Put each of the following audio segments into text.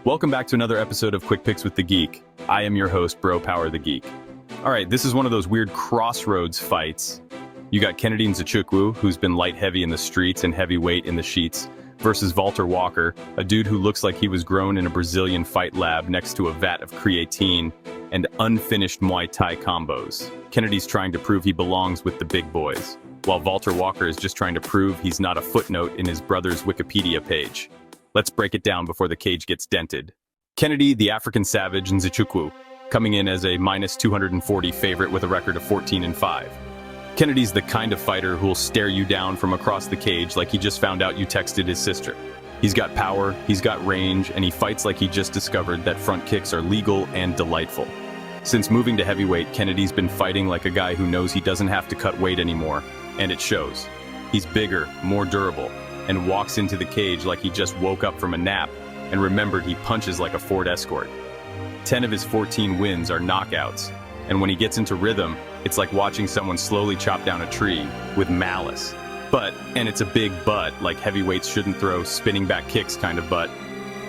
Welcome back to another episode of Quick Picks with the Geek. I am your host, Bro Power the Geek. All right, this is one of those weird crossroads fights. You got Kennedy Nzechukwu, who's been light-heavy in the streets and heavyweight in the sheets, versus Valter Walker, a dude who looks like he was grown in a Brazilian fight lab next to a vat of creatine and unfinished Muay Thai combos. Kennedy's trying to prove he belongs with the big boys, while Valter Walker is just trying to prove he's not a footnote in his brother's Wikipedia page. Let's break it down before the cage gets dented. Kennedy, the African savage, Nzechukwu, coming in as a minus 240 favorite with a record of 14-5. Kennedy's the kind of fighter who'll stare you down from across the cage like he just found out you texted his sister. He's got power, he's got range, and he fights like he just discovered that front kicks are legal and delightful. Since moving to heavyweight, Kennedy's been fighting like a guy who knows he doesn't have to cut weight anymore, and it shows. He's bigger, more durable, and walks into the cage like he just woke up from a nap and remembered he punches like a Ford Escort. 10 of his 14 wins are knockouts, and when he gets into rhythm, it's like watching someone slowly chop down a tree with malice. But, and it's a big but, like heavyweights shouldn't throw spinning back kicks kind of but,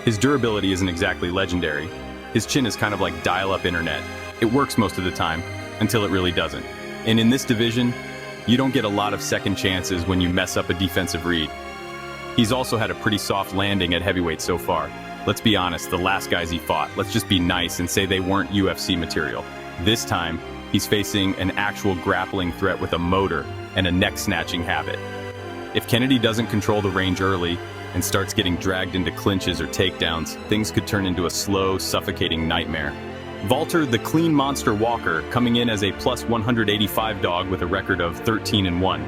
his durability isn't exactly legendary. His chin is kind of like dial-up internet. It works most of the time, until it really doesn't. And in this division, you don't get a lot of second chances when you mess up a defensive read. He's also had a pretty soft landing at heavyweight so far. Let's be honest, the last guys he fought, let's just be nice and say they weren't UFC material. This time, he's facing an actual grappling threat with a motor and a neck-snatching habit. If Kennedy doesn't control the range early and starts getting dragged into clinches or takedowns, things could turn into a slow, suffocating nightmare. Valter, the clean monster Walker, coming in as a plus 185 dog with a record of 13-1.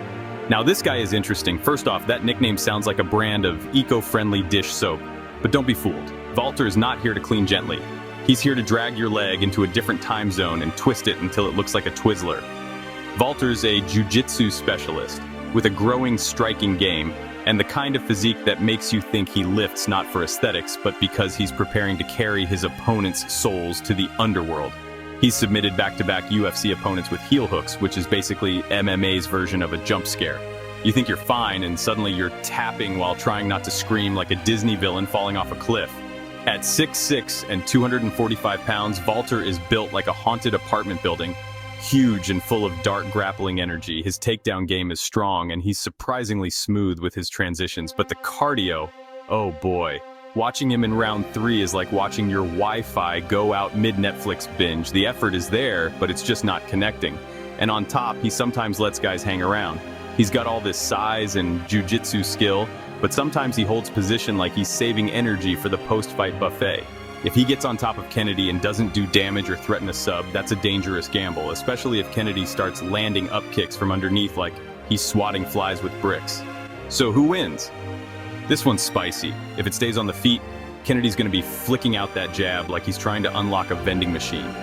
Now this guy is interesting. First off, that nickname sounds like a brand of eco-friendly dish soap. But don't be fooled. Valter is not here to clean gently. He's here to drag your leg into a different time zone and twist it until it looks like a Twizzler. Valter's a jiu-jitsu specialist with a growing striking game and the kind of physique that makes you think he lifts not for aesthetics, but because he's preparing to carry his opponent's souls to the underworld. He's submitted back-to-back UFC opponents with heel hooks, which is basically MMA's version of a jump scare. You think you're fine, and suddenly you're tapping while trying not to scream like a Disney villain falling off a cliff. At 6'6" and 245 pounds, Valter is built like a haunted apartment building, huge and full of dark grappling energy. His takedown game is strong, and he's surprisingly smooth with his transitions, but the cardio, oh boy. Watching him in round 3 is like watching your Wi-Fi go out mid-Netflix binge. The effort is there, but it's just not connecting. And on top, he sometimes lets guys hang around. He's got all this size and jiu-jitsu skill, but sometimes he holds position like he's saving energy for the post-fight buffet. If he gets on top of Kennedy and doesn't do damage or threaten a sub, that's a dangerous gamble, especially if Kennedy starts landing up kicks from underneath like he's swatting flies with bricks. So who wins? This one's spicy. If it stays on the feet, Kennedy's going to be flicking out that jab like he's trying to unlock a vending machine.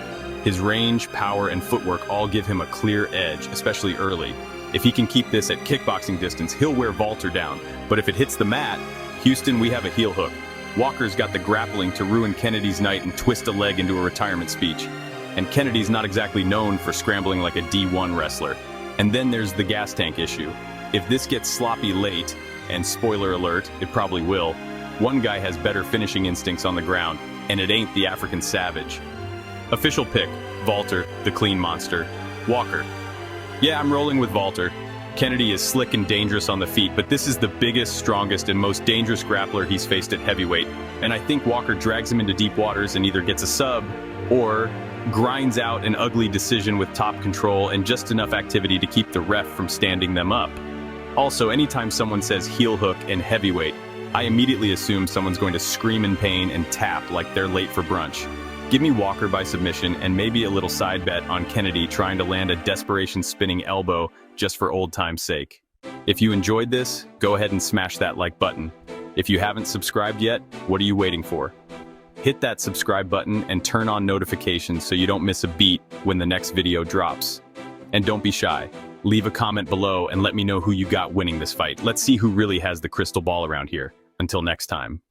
His range, power, and footwork all give him a clear edge, especially early. If he can keep this at kickboxing distance, he'll wear Valter down. But if it hits the mat, Houston, we have a heel hook. Walker's got the grappling to ruin Kennedy's night and twist a leg into a retirement speech. And Kennedy's not exactly known for scrambling like a D1 wrestler. And then there's the gas tank issue. If this gets sloppy late, and spoiler alert, it probably will, one guy has better finishing instincts on the ground, and it ain't the African savage. Official pick, Valter, the clean monster. Walker. Yeah, I'm rolling with Valter. Kennedy is slick and dangerous on the feet, but this is the biggest, strongest, and most dangerous grappler he's faced at heavyweight. And I think Walker drags him into deep waters and either gets a sub, or grinds out an ugly decision with top control and just enough activity to keep the ref from standing them up. Also, anytime someone says heel hook and heavyweight, I immediately assume someone's going to scream in pain and tap like they're late for brunch. Give me Walker by submission and maybe a little side bet on Kennedy trying to land a desperation spinning elbow just for old time's sake. If you enjoyed this, go ahead and smash that like button. If you haven't subscribed yet, what are you waiting for? Hit that subscribe button and turn on notifications so you don't miss a beat when the next video drops. And don't be shy. Leave a comment below and let me know who you got winning this fight. Let's see who really has the crystal ball around here. Until next time.